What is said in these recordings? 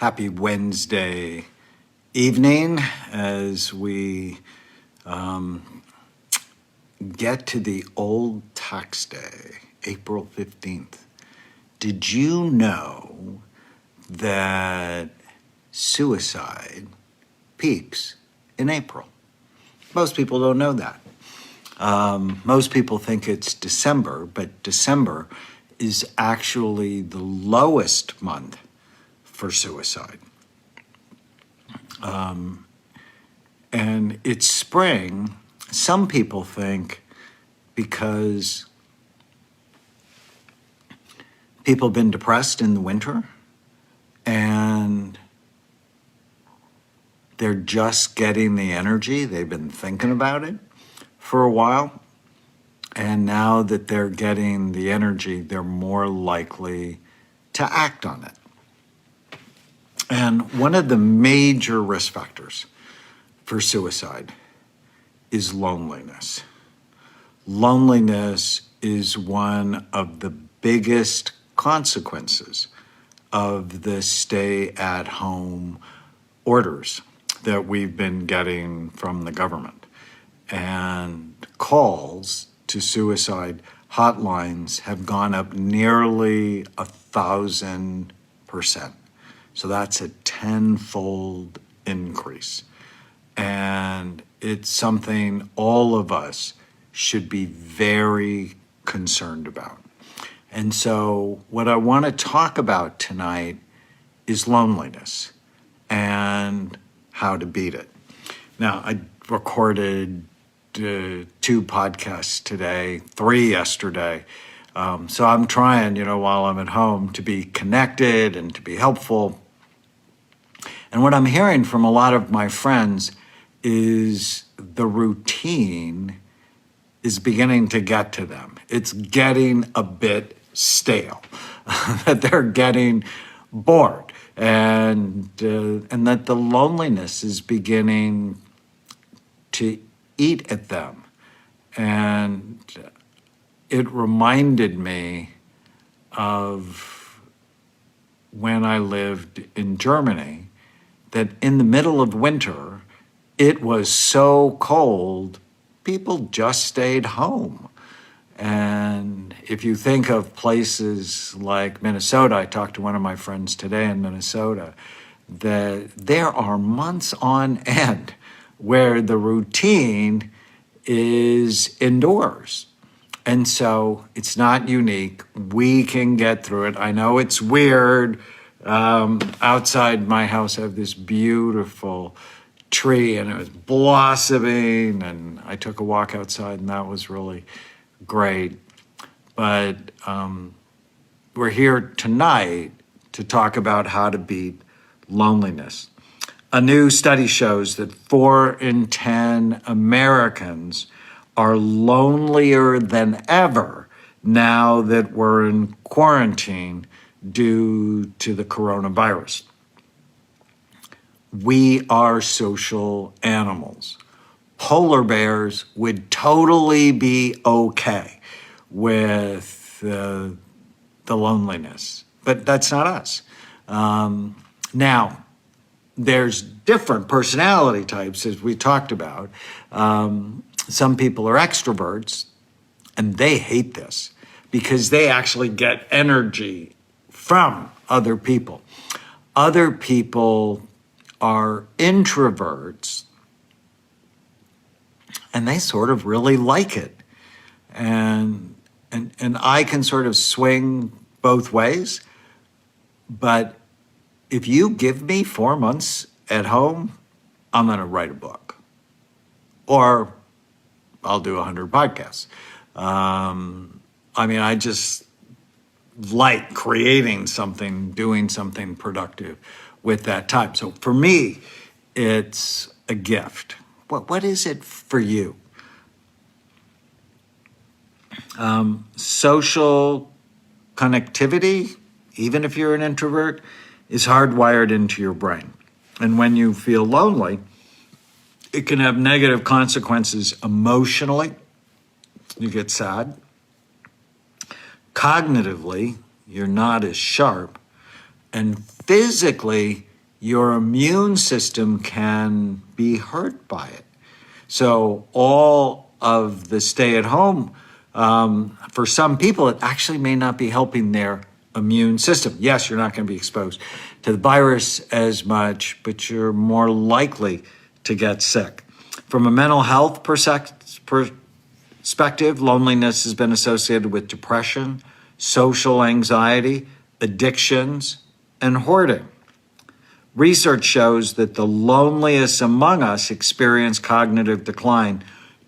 Happy Wednesday evening as we get to the old tax day, April 15th. Did you know that suicide peaks in April? Most people don't know that. Most people think it's December, but December is actually the lowest month for suicide. And it's spring. Some people think because people have been depressed in the winter and they're just getting the energy. They've been thinking about it for a while. And now that they're getting the energy, they're more likely to act on it. And one of the major risk factors for suicide is loneliness. Loneliness is one of the biggest consequences of the stay-at-home orders that we've been getting from the government. And calls to suicide hotlines have gone up nearly 1,000%. So that's a tenfold increase. And it's something all of us should be very concerned about. And so what I want to talk about tonight is loneliness and how to beat it. Now, I recorded 2 podcasts today, 3 yesterday. So I'm trying, while I'm at home to be connected and to be helpful. And what I'm hearing from a lot of my friends is the routine is beginning to get to them. It's getting a bit stale, that they're getting bored, and that the loneliness is beginning to eat at them. And it reminded me of when I lived in Germany, that in the middle of winter, it was so cold, people just stayed home. And if you think of places like Minnesota, I talked to one of my friends today in Minnesota, that there are months on end where the routine is indoors. And so it's not unique. We can get through it. I know it's weird. Outside my house, I have this beautiful tree and it was blossoming, and I took a walk outside and that was really great. But we're here tonight to talk about how to beat loneliness. A new study shows that 4 in 10 Americans are lonelier than ever now that we're in quarantine due to the coronavirus. We are social animals. Polar bears would totally be okay with the loneliness, but that's not us. Now, there's different personality types, as we talked about. Some people are extroverts, and they hate this because they actually get energy from other people. Other people are introverts, and they sort of really like it. And I can sort of swing both ways, but if you give me 4 months at home, I'm going to write a book, or I'll do 100 podcasts. I just like creating something, doing something productive with that time. So for me, it's a gift. What is it for you? Social connectivity, even if you're an introvert, is hardwired into your brain. And when you feel lonely, it can have negative consequences emotionally. You get sad. Cognitively, you're not as sharp. And physically, your immune system can be hurt by it. So all of the stay-at-home, for some people, it actually may not be helping their immune system. Yes, you're not going to be exposed to the virus as much, but you're more likely to get sick. From a mental health perspective, loneliness has been associated with depression, social anxiety, addictions, and hoarding. Research shows that the loneliest among us experience cognitive decline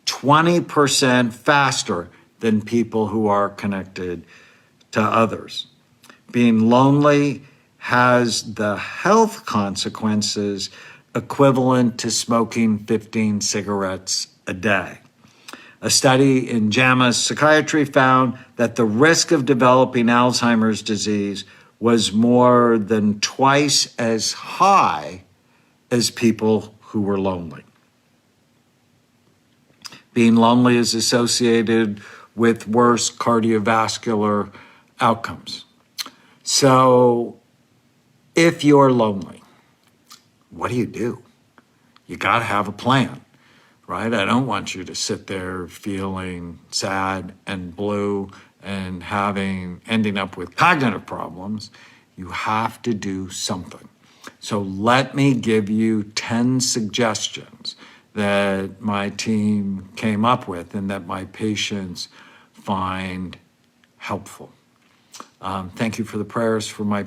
20% faster than people who are connected to others. Being lonely has the health consequences equivalent to smoking 15 cigarettes a day. A study in JAMA Psychiatry found that the risk of developing Alzheimer's disease was more than twice as high as people who were lonely. Being lonely is associated with worse cardiovascular outcomes. So if you're lonely, what do? You got to have a plan, right? I don't want you to sit there feeling sad and blue and ending up with cognitive problems. You have to do something. So let me give you 10 suggestions that my team came up with and that my patients find helpful. Thank you for the prayers for my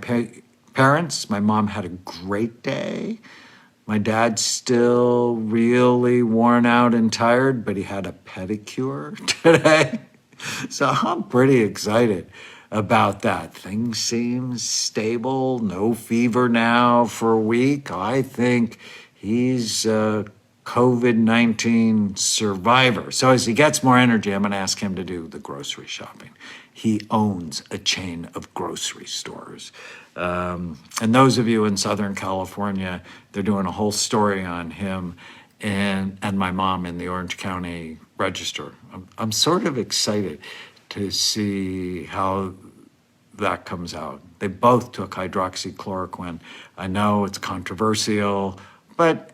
parents. My mom had a great day. My dad's still really worn out and tired, but he had a pedicure today. So I'm pretty excited about that. Things seem stable, no fever now for a week. I think he's a COVID-19 survivor. So as he gets more energy, I'm going to ask him to do the grocery shopping. He owns a chain of grocery stores. And those of you in Southern California, they're doing a whole story on him and my mom in the Orange County Register. I'm sort of excited to see how that comes out. They both took hydroxychloroquine. I know it's controversial, but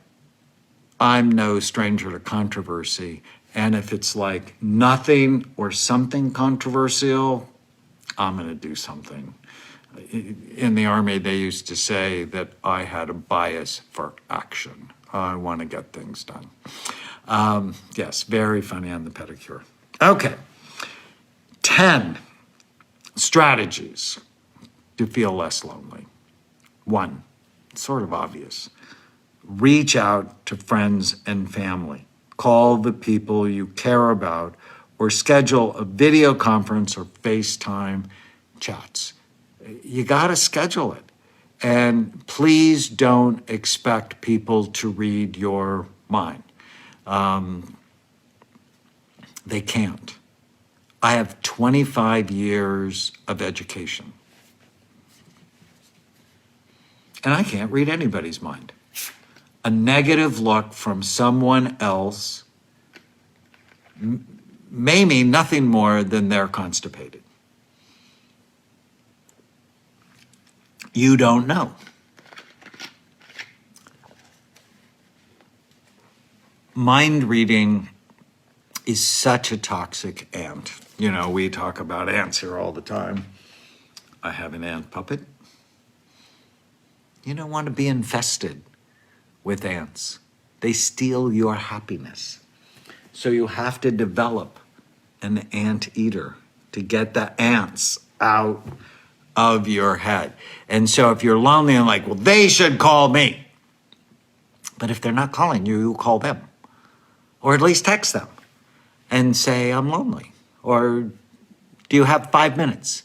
I'm no stranger to controversy. And if it's like nothing or something controversial, I'm going to do something. In the Army, they used to say that I had a bias for action. I want to get things done. Yes, very funny on the pedicure. Okay, 10 strategies to feel less lonely. 1, sort of obvious. Reach out to friends and family. Call the people you care about or schedule a video conference or FaceTime chats. You got to schedule it. And please don't expect people to read your mind. They can't. I have 25 years of education. And I can't read anybody's mind. A negative look from someone else may mean nothing more than they're constipated. You don't know. Mind reading is such a toxic ant. You know, we talk about ants here all the time. I have an ant puppet. You don't want to be infested with ants. They steal your happiness. So you have to develop an anteater to get the ants out of your head. And so if you're lonely and like, well, they should call me. But if they're not calling you, you call them. Or at least text them and say, I'm lonely. Or do you have 5 minutes?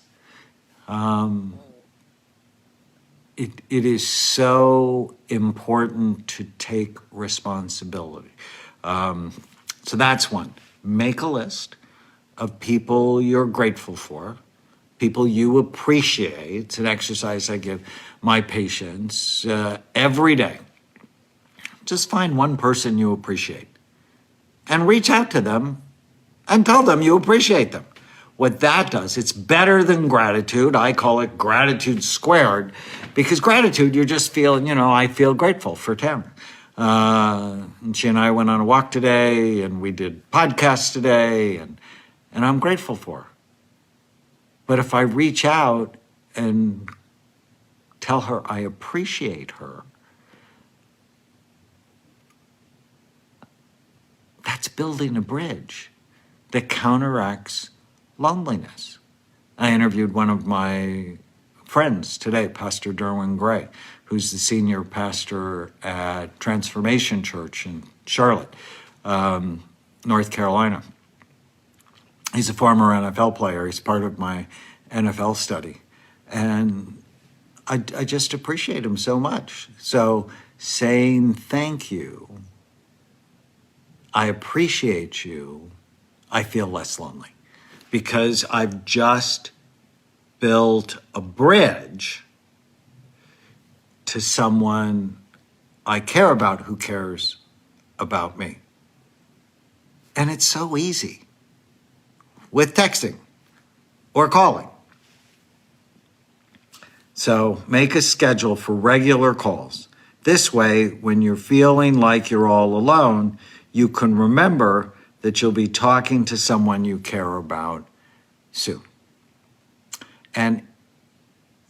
It is so important to take responsibility. So that's one. Make a list of people you're grateful for, people you appreciate. It's an exercise I give my patients every day. Just find one person you appreciate and reach out to them and tell them you appreciate them. what that does, it's better than gratitude. I call it gratitude squared, because gratitude, you're just feeling, I feel grateful for Tamara. And she and I went on a walk today, and we did podcasts today, and I'm grateful for her. But if I reach out and tell her I appreciate her, that's building a bridge that counteracts loneliness. I interviewed one of my friends today, Pastor Derwin Gray, who's the senior pastor at Transformation Church in Charlotte, North Carolina. He's a former NFL player. He's part of my NFL study. And I just appreciate him so much. So saying thank you, I appreciate you, I feel less lonely, because I've just built a bridge to someone I care about who cares about me. And it's so easy with texting or calling. So make a schedule for regular calls. This way, when you're feeling like you're all alone, you can remember that you'll be talking to someone you care about soon. And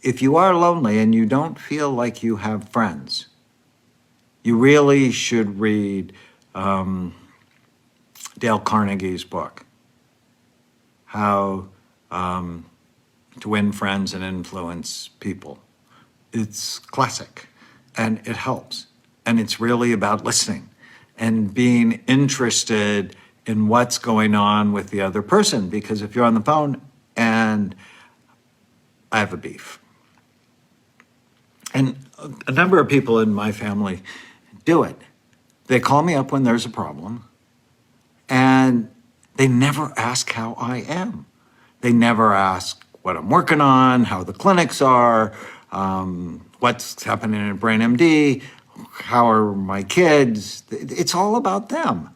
if you are lonely and you don't feel like you have friends, you really should read Dale Carnegie's book, How to Win Friends and Influence People. It's classic, and it helps. And it's really about listening and being interested in what's going on with the other person. Because if you're on the phone and I have a beef, and a number of people in my family do it. They call me up when there's a problem, and they never ask how I am. They never ask what I'm working on, how the clinics are, what's happening at BrainMD, how are my kids. It's all about them.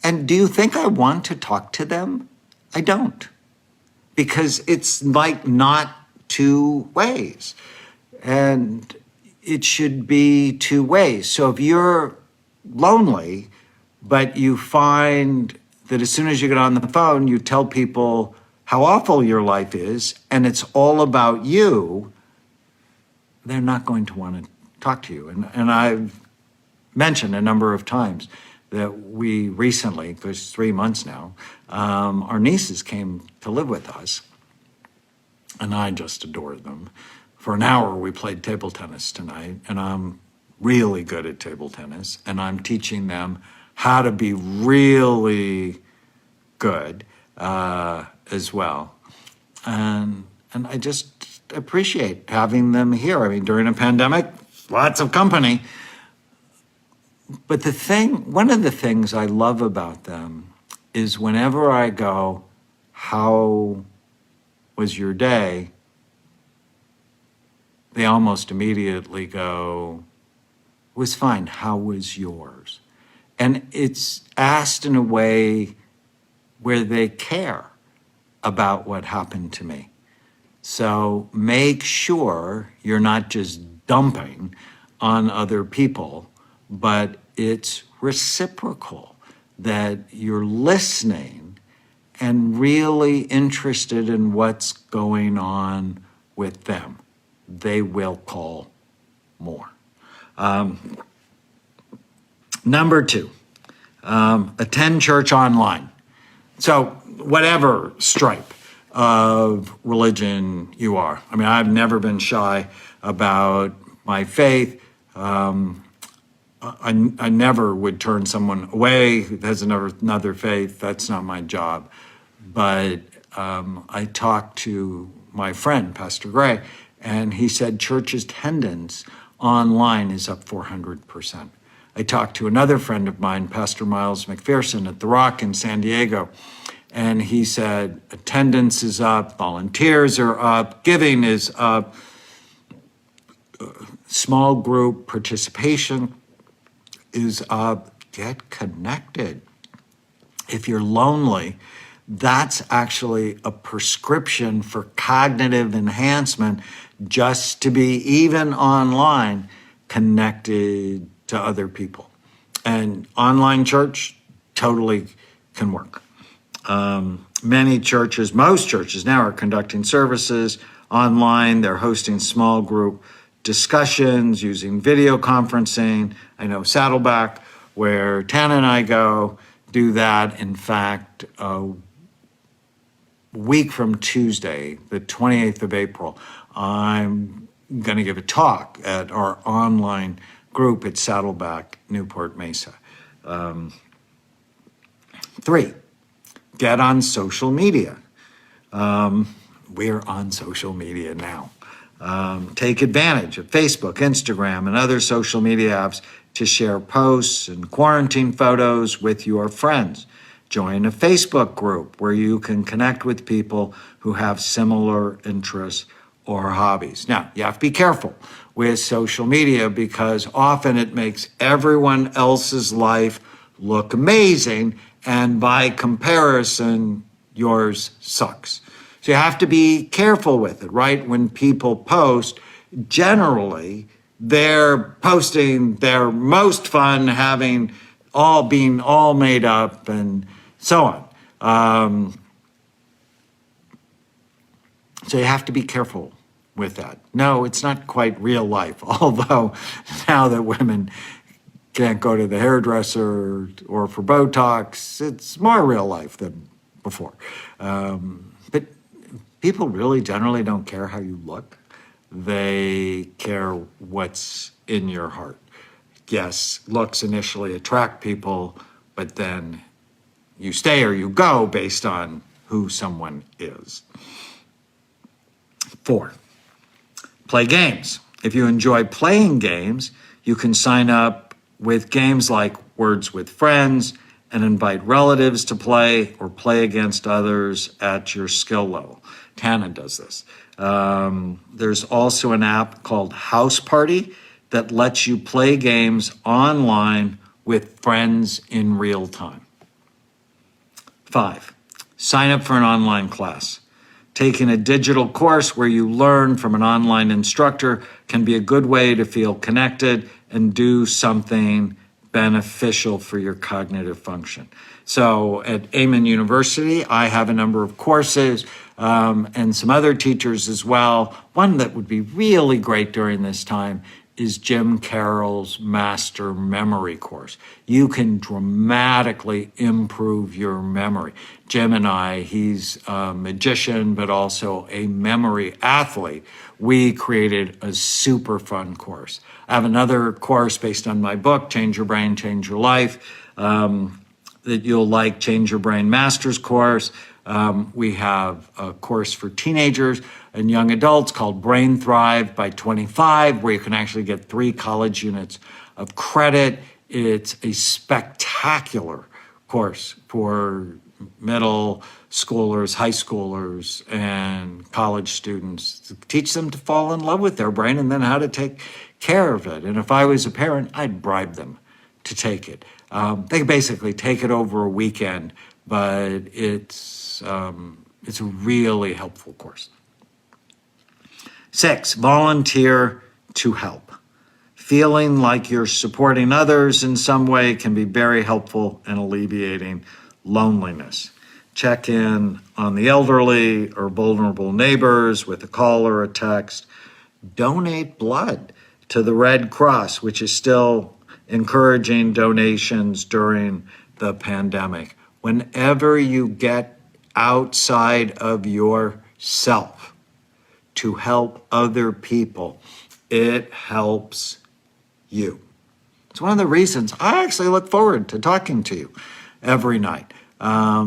And do you think I want to talk to them? I don't. Because it's like not two ways. And it should be two ways. So if you're lonely, but you find that as soon as you get on the phone, you tell people how awful your life is, and it's all about you, they're not going to want to talk to you. And I've mentioned a number of times that we recently, because 3 months now, our nieces came to live with us, and I just adored them. For an hour, we played table tennis tonight, and I'm really good at table tennis, and I'm teaching them how to be really good as well. And I just appreciate having them here. I mean, during a pandemic, lots of company. But one of the things I love about them is whenever I go, how was your day? They almost immediately go, it was fine, how was yours? And it's asked in a way where they care about what happened to me. So make sure you're not just dumping on other people, but it's reciprocal, that you're listening and really interested in what's going on with them. They will call more. Number 2, attend church online. So whatever stripe of religion you are. I mean, I've never been shy about my faith. I never would turn someone away who has another faith. That's not my job. But I talked to my friend, Pastor Gray, and he said church attendance online is up 400%. I talked to another friend of mine, Pastor Miles McPherson at The Rock in San Diego, and he said attendance is up, volunteers are up, giving is up, small group participation is up. Get connected. If you're lonely, That's actually a prescription for cognitive enhancement, just to be, even online, connected to other people. And online church totally can work. Many churches, most churches now, are conducting services online. They're hosting small group discussions using video conferencing. I know Saddleback, where Tana and I go, do that. In fact, a week from Tuesday, the 28th of April, I'm going to give a talk at our online group at Saddleback, Newport Mesa. 3, get on social media. We're on social media now. Take advantage of Facebook, Instagram, and other social media apps to share posts and quarantine photos with your friends. Join a Facebook group where you can connect with people who have similar interests or hobbies. Now, you have to be careful with social media because often it makes everyone else's life look amazing, and by comparison, yours sucks. So you have to be careful with it, right? When people post, generally, they're posting their most fun, having being all made up and so on. So you have to be careful with that. No, it's not quite real life, although now that women can't go to the hairdresser or for Botox, it's more real life than before. But people really generally don't care how you look. They care what's in your heart. Yes, looks initially attract people, but then you stay or you go based on who someone is. 4, play games. If you enjoy playing games, you can sign up with games like Words with Friends and invite relatives to play or play against others at your skill level. Tana does this. There's also an app called House Party that lets you play games online with friends in real time. 5, sign up for an online class. Taking a digital course where you learn from an online instructor can be a good way to feel connected and do something beneficial for your cognitive function. So at Amen University, I have a number of courses and some other teachers as well. One that would be really great during this time is Jim Carroll's Master Memory course. You can dramatically improve your memory. Jim and I, he's a magician, but also a memory athlete. We created a super fun course. I have another course based on my book, Change Your Brain, Change Your Life, that you'll like, Change Your Brain Master's course. We have a course for teenagers and young adults called Brain Thrive by 25, where you can actually get 3 college units of credit. It's a spectacular course for middle schoolers, high schoolers, and college students to teach them to fall in love with their brain and then how to take care of it. And if I was a parent, I'd bribe them to take it. They basically take it over a weekend, but it's a really helpful course. 6, volunteer to help. Feeling like you're supporting others in some way can be very helpful in alleviating loneliness. Check in on the elderly or vulnerable neighbors with a call or a text. Donate blood to the Red Cross, which is still encouraging donations during the pandemic. Whenever you get outside of yourself to help other people, it helps you. It's one of the reasons I actually look forward to talking to you every night. I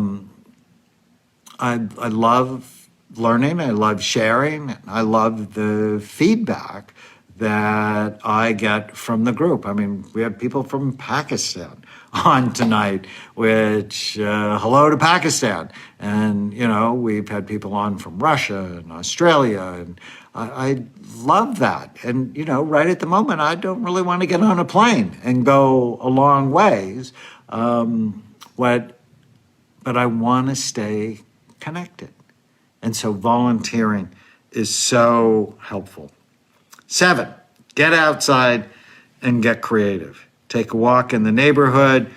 love learning, I love sharing, I love the feedback that I get from the group. I mean, we have people from Pakistan on tonight, which, hello to Pakistan. And, we've had people on from Russia and Australia, and I love that. And, right at the moment, I don't really want to get on a plane and go a long ways. What but I want to stay connected. And so volunteering is so helpful. 7, get outside and get creative. Take a walk in the neighborhood,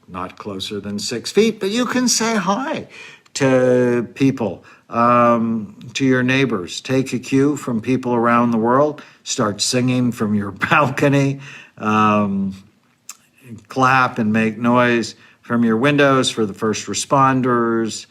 not closer than 6 feet, but you can say hi to people, to your neighbors. Take a cue from people around the world. Start singing from your balcony. Clap and make noise from your windows for the first responders.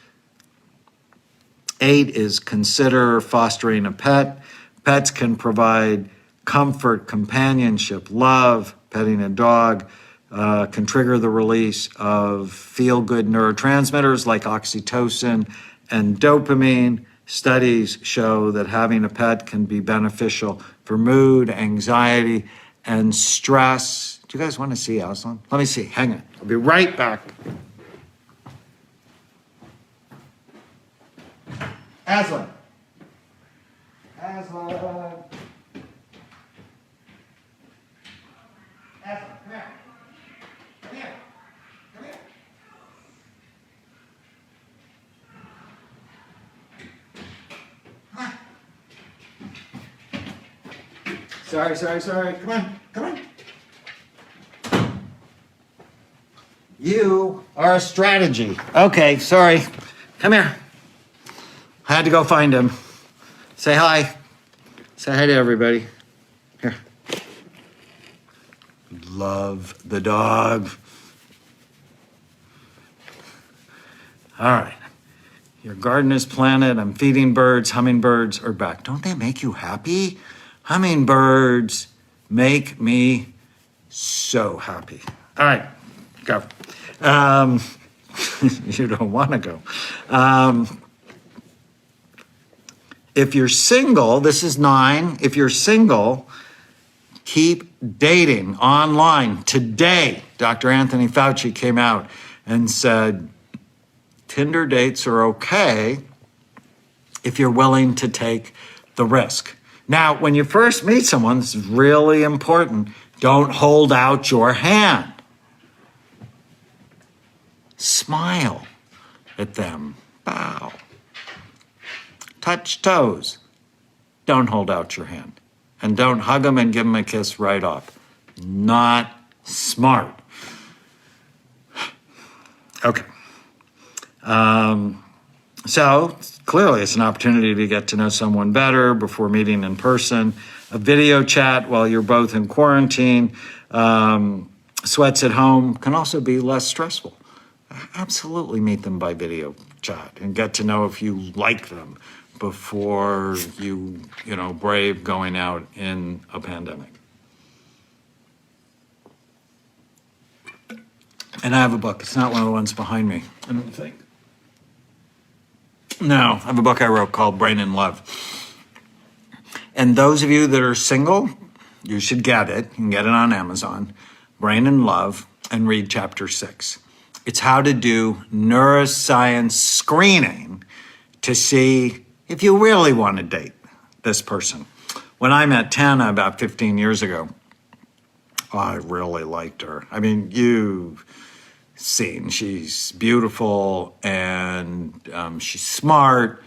8 is consider fostering a pet. Pets can provide comfort, companionship, love. Petting a dog can trigger the release of feel-good neurotransmitters like oxytocin and dopamine. Studies show that having a pet can be beneficial for mood, anxiety, and stress. Do you guys want to see Aslan? Let me see. Hang on. I'll be right back. Aslan. Aslan. Aslan, come here. Come here. Come here. Come on. Sorry. Come on. You are a strategy. Okay, sorry. Come here. I had to go find him. Say hi. Say hi to everybody. Here. Love the dog. All right. Your garden is planted. I'm feeding birds. Hummingbirds are back. Don't they make you happy? Hummingbirds make me so happy. All right, go. You don't want to go. If you're single, this is 9. If you're single, keep dating online. Today, Dr. Anthony Fauci came out and said, Tinder dates are okay if you're willing to take the risk. Now, when you first meet someone, this is really important, don't hold out your hand. Smile at them. Bow. Touch toes. Don't hold out your hand. And don't hug them and give them a kiss right off. Not smart. Okay. So clearly it's an opportunity to get to know someone better before meeting in person. A video chat while you're both in quarantine, sweats at home can also be less stressful. Absolutely meet them by video chat and get to know if you like them before you brave going out in a pandemic. And I have a book. It's not one of the ones behind me, I don't think. No, I have a book I wrote called Brain in Love. And those of you that are single, you should get it. You can get it on Amazon, Brain in Love, and read chapter 6. It's how to do neuroscience screening to see if you really want to date this person. When I met Tana about 15 years ago, I really liked her. I mean, you've seen, she's beautiful and she's smart,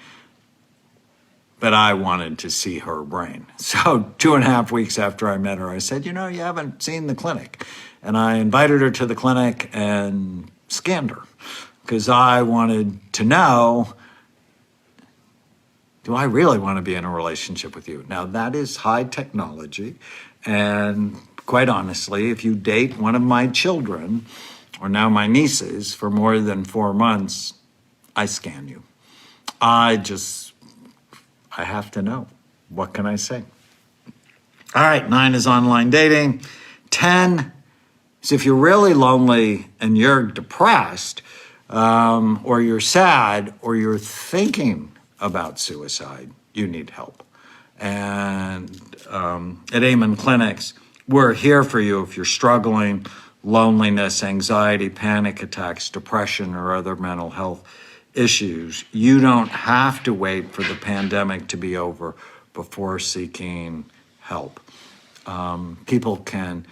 but I wanted to see her brain. So 2.5 weeks after I met her, I said, you haven't seen the clinic. And I invited her to the clinic and scanned her because I wanted to know, do I really want to be in a relationship with you? Now, that is high technology. And quite honestly, if you date one of my children, or now my nieces, for more than 4 months, I scan you. I have to know. What can I say? All right, 9 is online dating. 10 is if you're really lonely and you're depressed, or you're sad, or you're thinking about suicide, you need help. And at Amen Clinics, we're here for you if you're struggling, loneliness, anxiety, panic attacks, depression, or other mental health issues. You don't have to wait for the pandemic to be over before seeking help. People can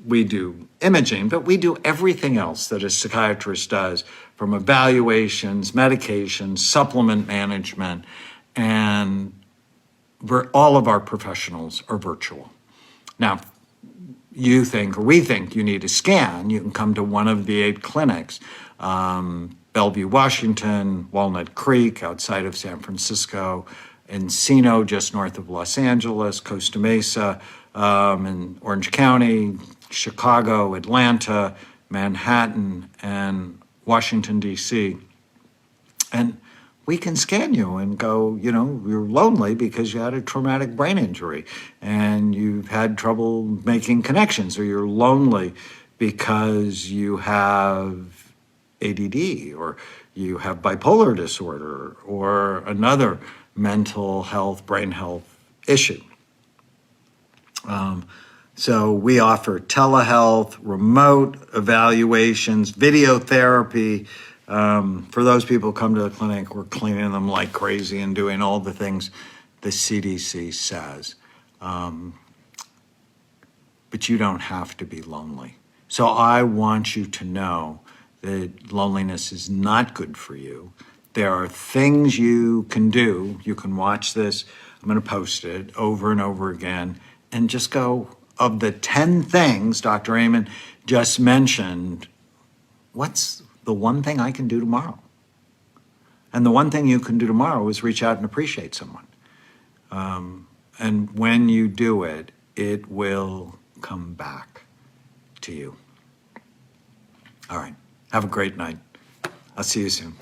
we do imaging, but we do everything else that a psychiatrist does, from evaluations, medications, supplement management, and all of our professionals are virtual. Now, you think, or we think, you need a scan, you can come to one of the 8 clinics, Bellevue, Washington, Walnut Creek, outside of San Francisco, Encino, just north of Los Angeles, Costa Mesa, in Orange County, Chicago, Atlanta, Manhattan, and Washington, D.C. And we can scan you and go, you're lonely because you had a traumatic brain injury and you've had trouble making connections, or you're lonely because you have ADD, or you have bipolar disorder, or another mental health, brain health issue. So we offer telehealth, remote evaluations, video therapy. For those people who come to the clinic, we're cleaning them like crazy and doing all the things the CDC says. But you don't have to be lonely. So I want you to know that loneliness is not good for you. There are things you can do. You can watch this. I'm going to post it over and over again and just go, of the 10 things Dr. Amen just mentioned, what's the one thing I can do tomorrow? And the one thing you can do tomorrow is reach out and appreciate someone. And when you do it, it will come back to you. All right. Have a great night. I'll see you soon.